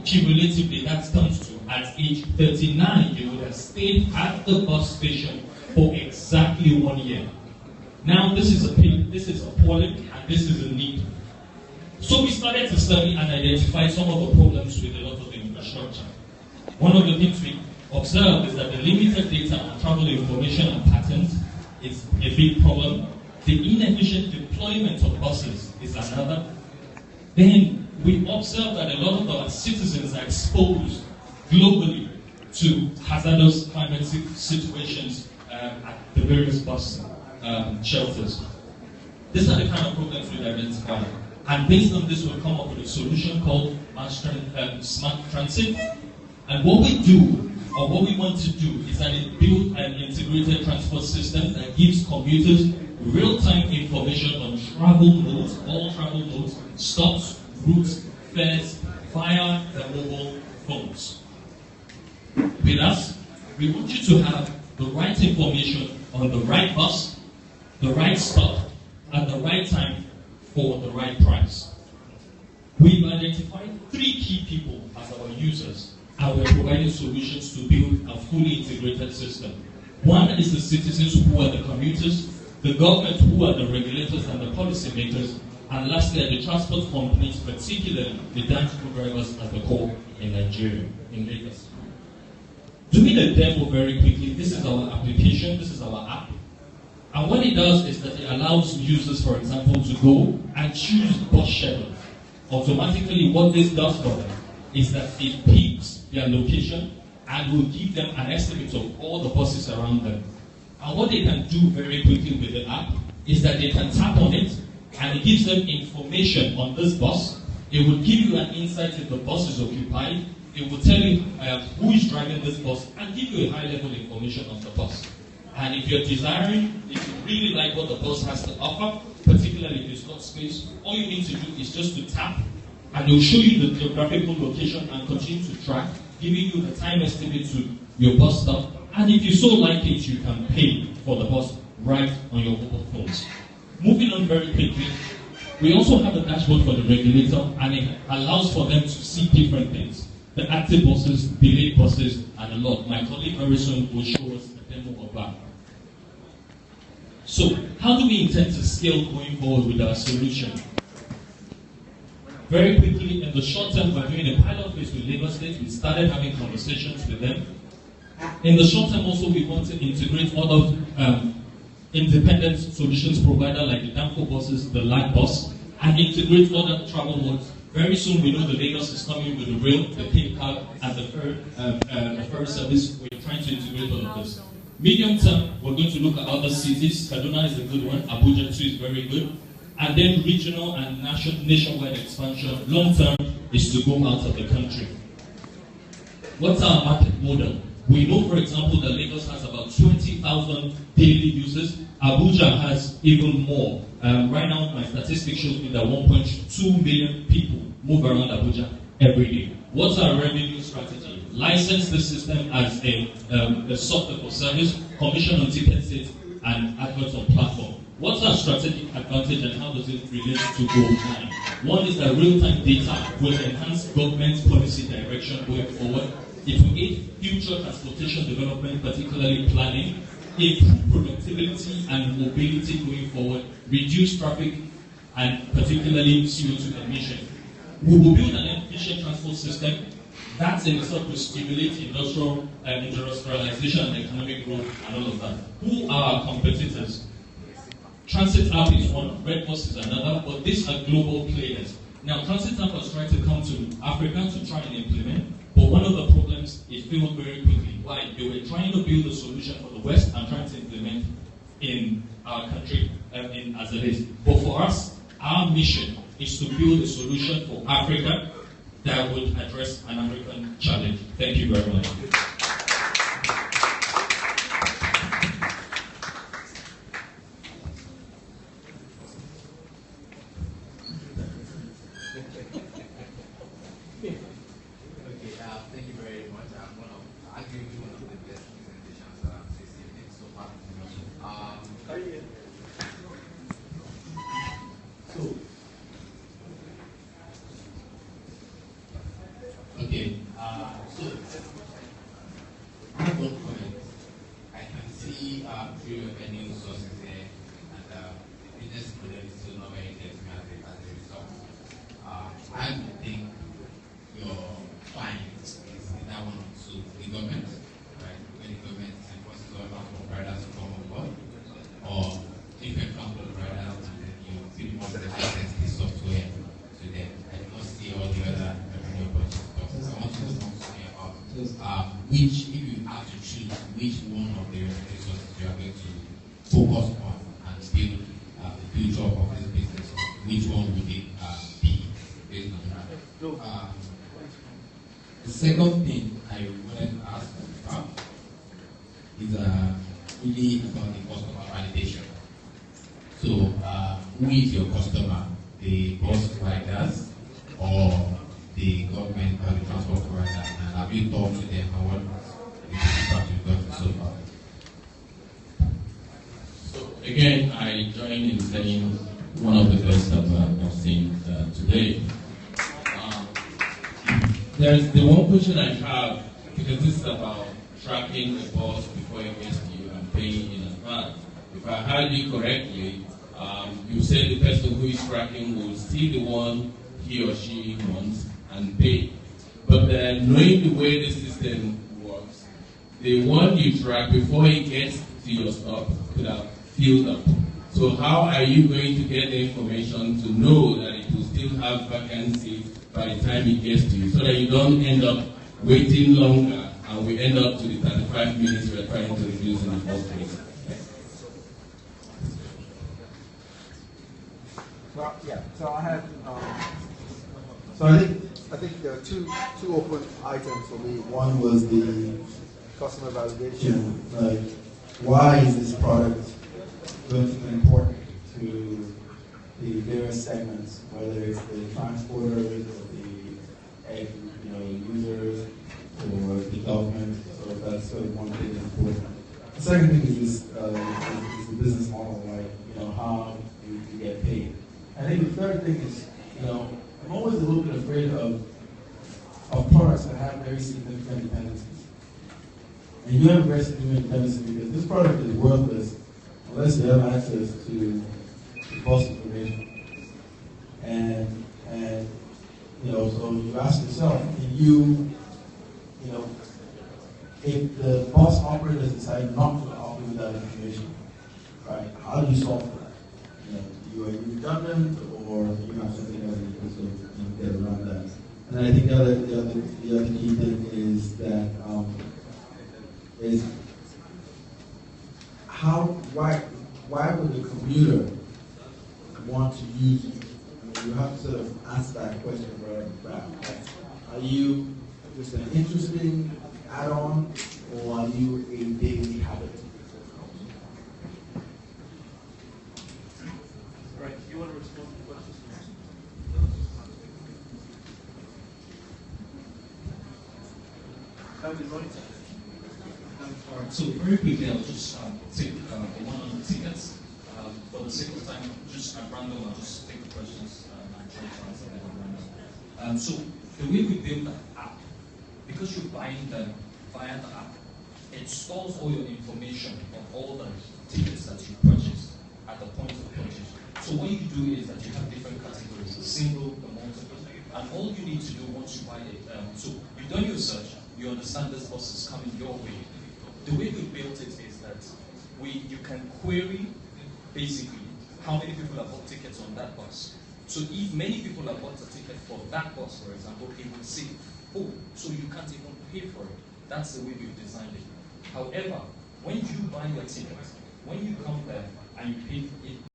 cumulatively, that comes to at age 39, you would have stayed at the bus station for exactly 1 year. Now, this is appalling, and this is a need. So we started to study and identify some of the problems with a lot of the infrastructure. One of the things we observed is that the limited data on travel information and patterns is a big problem. The inefficient deployment of buses is another. Then we observed that a lot of our citizens are exposed globally to hazardous climate situations at the various bus shelters. These are the kind of problems we identified. And based on this, we'll come up with a solution called Smart Transit. And what we do, or what we want to do, is that it build an integrated transport system that gives commuters real-time information on travel modes, all travel modes, stops, routes, fares, via their mobile phones. With us, we want you to have the right information on the right bus, the right stop, at the right time, for the right price. We've identified 3 key people as our users, and we're providing solutions to build a fully integrated system. One is the citizens, who are the commuters, the government, who are the regulators and the policymakers, and lastly, the transport companies, particularly the dance drivers at the core in Nigeria, in Lagos. Doing a demo very quickly, this is our application, this is our app. And what it does is that it allows users, for example, to go and choose bus schedules. Automatically, what this does for them is that it picks their location and will give them an estimate of all the buses around them. And what they can do very quickly with the app is that they can tap on it, and it gives them information on this bus. It will give you an insight if the bus is occupied. It will tell you who is driving this bus and give you a high-level information on the bus. And if you're desiring, if you really like what the bus has to offer, particularly if it's got space, all you need to do is just to tap, and it will show you the geographical location and continue to track, giving you the time estimate to your bus stop. And if you so like it, you can pay for the bus right on your mobile phones. Moving on very quickly, we also have a dashboard for the regulator, and it allows for them to see different things. The active buses, delayed buses, and a lot. My colleague very soon will show us a demo of that. So, how do we intend to scale going forward with our solution? Very quickly, in the short term, we're doing a pilot phase with Lagos State. We started having conversations with them. In the short term, also, we want to integrate other independent solutions provider like the Danfo buses, the Light Bus, and integrate other travel modes. Very soon, we know the Lagos is coming with the rail, the pink card, and the ferry service. We're trying to integrate all of this. Medium term, we're going to look at other cities. Kaduna is a good one. Abuja too is very good. And then regional and nationwide expansion. Long term is to go out of the country. What's our market model? We know, for example, that Lagos has about 20,000 daily users. Abuja has even more. Right now, my statistics shows me that 1.2 million people move around Abuja every day. What's our revenue strategy? License the system as a software for service, commission on ticket sales, and adverts on platform. What's our strategic advantage, and how does it relate to goal 9? One is that real-time data will enhance government policy direction going forward. It will aid future transportation development, particularly planning, improve productivity and mobility going forward, reduce traffic, and particularly CO2 emissions. We will build an efficient transport system that in itself will stimulate industrialization and economic growth and all of that. Who are our competitors? Transit App is one, Red Bus is another, but these are global players. Now, Transit App was trying to come to Africa to try and implement, but one of the problems, it failed very quickly. Why? They were trying to build a solution for the West and trying to implement in our country as it is. But for us, our mission is to build a solution for Africa that would address an African challenge. Thank you very much. Thank you very much. I'm going to argue one of the best presentations that I've seen so far. Okay, So, one comment. I can see three revenue sources there, and the business model is still not very clear to me as a result. I would think your client is either one or two, the government, right? When the government enforces all transport providers to come on board, or different transport providers, and then you pretty much license the software to them. I do not see all the other revenue approaches. I want to know something about which, if you have to choose, which one of the revenue sources you are going to focus on and build the future of this business, which one would it be based on that? The second thing I wanted to ask about is really about the customer validation. So, who is your customer? The bus riders or the government or the transport provider? And have you talked to them and what the feedback you've gotten so far? So again, I join in saying one of the best I've seen today. There's the one question I have, because this is about tracking the bus before it gets to you and paying in advance. If I heard you correctly, you said the person who is tracking will see the one he or she wants and pay. But then knowing the way the system works, the one you track before it gets to your stop could have filled up. So how are you going to get the information to know that it will still have vacancies by the time it gets to you, so that you don't end up waiting longer and we end up to the 35 minutes we're trying to reduce in the first place? Well, yeah. So I have. So I think there are two open items for me. One was the customer validation. Like, why is this product going to be important to the various segments, whether it's the transporters or the users or the government? So that's sort of one thing that's important. The second thing is the business model, like how you get paid. I think the third thing is, I'm always a little bit afraid of products that have very significant dependencies. And you have very significant dependency because this product is worthless unless you have access to the bus information. And so you ask yourself, if the bus operators decide not to offer you that information, right? How do you solve for that? Are you redundant, or you have something else that you get around that? And I think the other key thing is that why would the commuter want to use you? I mean, you have to sort of answer that question right off the bat. Are you just an interesting add-on, or are you a daily habit? Right, you want to respond to questions? All right, so very quickly, I'll just take the one on the tickets. For the sake of time, just at random, I'll just take the questions and try to answer them at random. So the way we build the app, because you're buying them via the app, it stores all your information of all the tickets that you purchased at the point of purchase. So what you do is that you have different categories, the single, the multiple, and all you need to do once you buy it, so you've done your search, you understand this bus is coming your way. The way we built it is that you can query basically how many people have bought tickets on that bus. So if many people have bought a ticket for that bus, for example, it will say full, so you can't even pay for it. That's the way we've designed it. However, when you buy your ticket, when you come there and you pay it